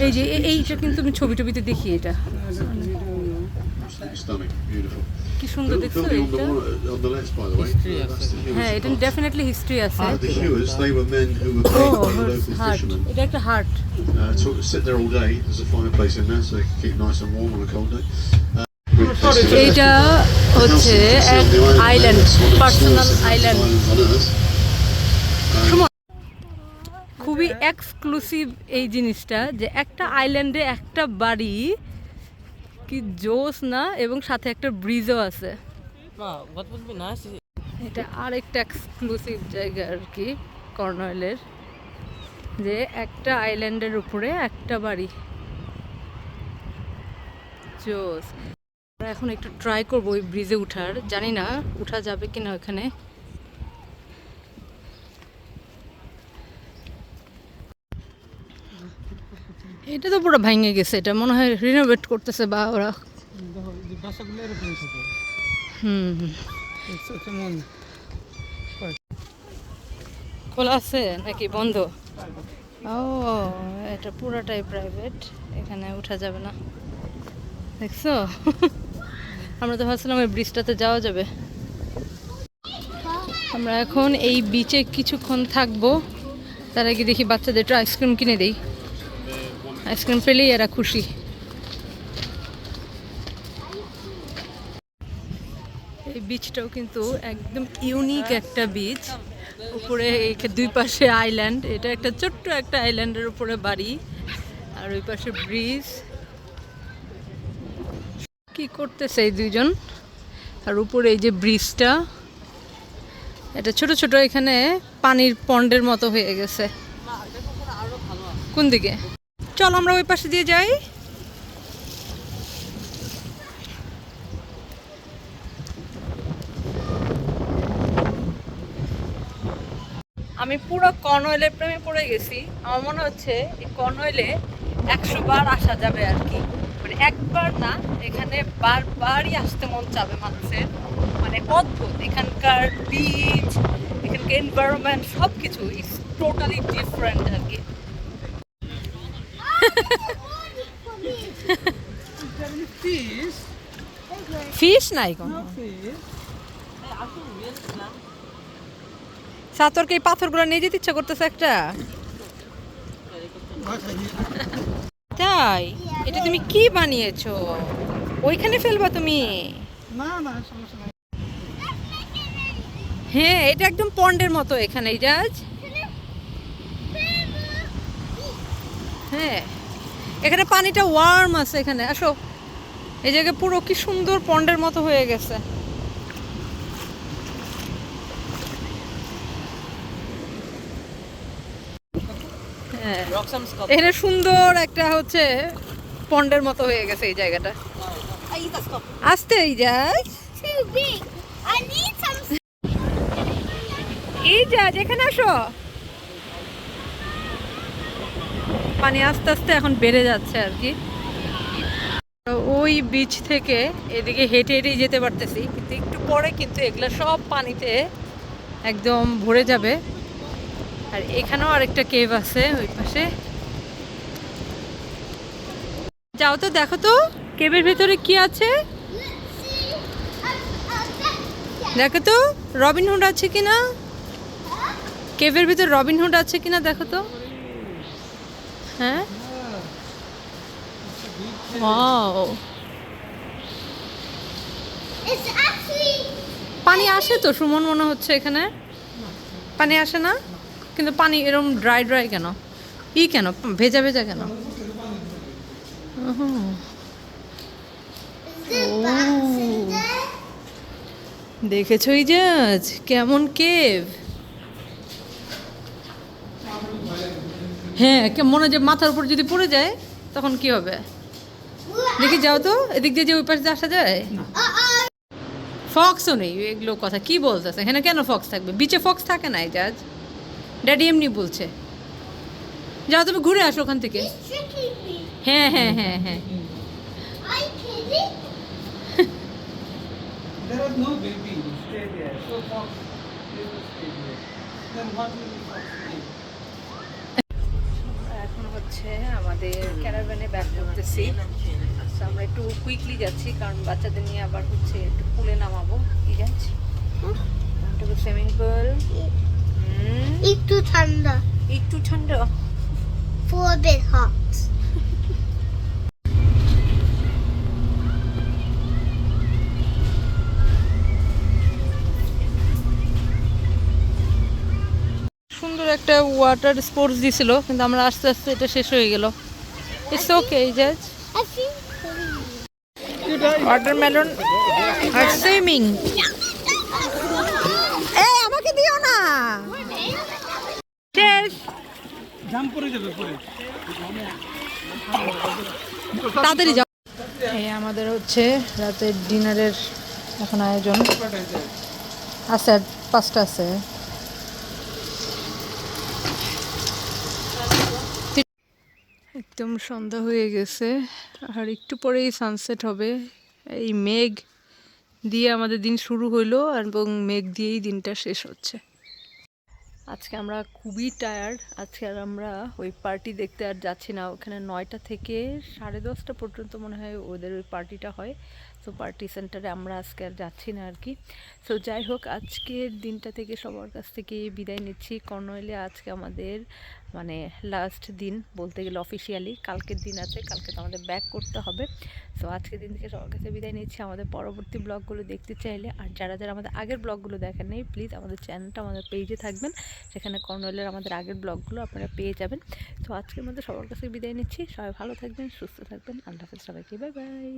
এই যে এইটা কিন্তু আমি ছবিতে দেখি এটা কি সুন্দর দেখছো এটা হ্যাঁ এটা ডেফিনেটলি হিস্ট্রি আছে এটা একটা হার্ট এইটা হচ্ছে এক আইল্যান্ড পার্সোনাল আইল্যান্ড খুবই এক্সক্লুসিভ এই জিনিসটা যে একটা আইল্যান্ডে একটা বাড়ি কি জোস না এবং সাথে একটা ব্রিজও আছে এটা আরেকটা এক্সক্লুসিভ জায়গা আর কি কর্নওয়ালের যে একটা আইল্যান্ডের উপরে একটা বাড়ি জোস আমরা এখন একটু ট্রাই করবো ওই ব্রিজে উঠার জানি না উঠা যাবে কিনা ওখানে এটা তো পুরো ভেঙে গেছে এটা মনে হয় রিনোভেট করতেছে বা ওরা খোলা আছে নাকি বন্ধ ও এটা পুরোটাই প্রাইভেট এখানে উঠা যাবে না দেখছো আমরা তো ভাবছিলাম ওই ব্রিজটাতে যাওয়া যাবে আমরা এখন এই বিচে কিছুক্ষণ থাকবো তার আগে দেখি বাচ্চাদের একটু আইসক্রিম কিনে দেই আইসক্রিম পেলেই এরা খুশি এই বিচটাও কিন্তু একদম ইউনিক একটা বিচ উপরে দুই পাশে আইল্যান্ড এটা একটা ছোট্ট একটা আইল্যান্ডের উপরে বাড়ি আর ওই পাশে ব্রিজ কি করতেছে এই দুইজন আর উপরে এই যে ব্রিজটা এটা ছোট ছোট এখানে পানির পন্ডের মতো হয়ে গেছে কোন দিকে চলো আমরা ওই পাশে দিয়ে যাই আমি পুরো কর্নওয়ালের প্রেমে পড়ে গেছি আমার মনে হচ্ছে এই কর্নওয়ালে 100 বার আসা যাবে আর কি মানে একবার না এখানে বারবারই আসতে মন চাবে মানুষের মানে অদ্ভুত এখানকার বিচ এখানকার এনভায়রনমেন্ট সব কিছু ইজ টোটালি ডিফারেন্ট আর কি ফিশ নাই কোনো সাতরকে এই পাথরগুলো নিয়ে যেতে ইচ্ছা করতেছে একটা তাই এটা তুমি কি বানিয়েছো ওইখানে ফেলবা তুমি হ্যাঁ এটা একদম পন্ডের মতো এখানে জাজ হ্যাঁ এখানে পানিটা ওয়ার্ম আছে এখানে আসো এই জায়গায় পুরো কি সুন্দর পন্ডের মতো হয়ে গেছে এখানে সুন্দর একটা হচ্ছে পন্ডের মতো হয়ে গেছে এই জায়গাটা আসতে এই যায় এই যা যেখানে আসো পানি আস্তে আস্তে এখন বেড়ে যাচ্ছে আর কি ওই বিচ থেকে এদিকে হেঁটে হেঁটেই যেতে পারতেছি কিন্তু একটু পরে কিন্তু এগুলো সব পানিতে একদম ভরে যাবে আর এখানেও আরেকটা কেভ আছে ওই পাশে যাও তো দেখো তো কেভের ভেতরে কি আছে দেখো তো রবিনহুড আছে কিনা কেভের ভিতর রবিনহুড আছে কিনা দেখো তো হ্যাঁ ওয়াও পানি আসে তো সুমন মনে হচ্ছে এখানে পানি আসে না কিন্তু পানি এরকম ড্রাই ড্রাই কেন কেন ভেজা ভেজা কেন দেখেছো এই জাজ কেমন কেভ হ্যাঁ মনে হয় যে মাথার উপর যদি পড়ে যায় তখন কি হবে দেখি যাও তো এদিক দিয়ে যে ওই পাশে আসা যায় ফক্সও নেই এগুলো কথা কি বলতেছে এখানে কেন ফক্স থাকবে বিচে ফক্স থাকে না জাজ ড্যাডি এমনি বলছে যাও তুমি ঘুরে আসো ওখান থেকে হ্যাঁ হ্যাঁ হ্যাঁ হ্যাঁ এখন হচ্ছে আমাদের আমাদের ক্যারাভ্যানে ব্যাক করতেছি। So, আমরা একটু কুইকলি যাচ্ছি কারণ বাচ্চাদের নিয়ে আবার হচ্ছে একটু পুলে নামাবো। কি যাচ্ছি সুইমিং পুল একটু ঠান্ডা, একটু ঠান্ডা। for a bit hot. সুন্দর একটা ওয়াটার স্পোর্টস দিছিল কিন্তু আমরা আস্তে আস্তে এটা শেষ হয়ে গেল। ইটস ওকে জাজ। I think ওয়াটারমেলন আর সুইমিং। এই আমাকে দিও না। শেষ। জাম পড়ে যাবে পরে। তাড়াতাড়ি যাও। এই আমাদের হচ্ছে রাতের ডিনারের এখন আয়োজন আছে, আর 5টা আছে। একদম সন্ধ্যা হয়ে গেছে আর একটু পরেই সানসেট হবে। এই মেঘ দিয়ে আমাদের দিন শুরু হইলো এবং মেঘ দিয়েই দিনটা শেষ হচ্ছে। আজকে আমরা খুবই টায়ার্ড। আজকে আর আমরা ওই পার্টি দেখতে আর যাচ্ছি না। ওখানে 9টা থেকে 10:30 পর্যন্ত মনে হয় ওদের ওই পার্টিটা হয়। সো পার্টি সেন্টারে আমরা আজকে আর যাচ্ছি না আর কি। সো যাই হোক, আজকের দিনটা থেকে সবার কাছ থেকে বিদায় নিচ্ছি। কর্নওয়ালিতে আজকে আমাদের মানে লাস্ট দিন বলতে গেলে অফিসিয়ালি। কালকের দিন আছে, কালকে তো আমাদের ব্যাক করতে হবে। সো আজকের দিন থেকে সবার কাছে বিদায় নিচ্ছি। আমাদের পরবর্তী ব্লগগুলো দেখতে চাইলে আর যারা যারা আমাদের আগের ব্লগগুলো দেখেন নাই, প্লিজ আমাদের চ্যানেলটা আমাদের পেজে থাকবেন, সেখানে কর্নওয়ালির আমাদের আগের ব্লগগুলো আপনারা পেয়ে যাবেন। তো আজকের মধ্যে সবার কাছে বিদায় নিচ্ছি। সবাই ভালো থাকবেন, সুস্থ থাকবেন। আল্লাহ হাফেজ সবাইকে, বাই বাই।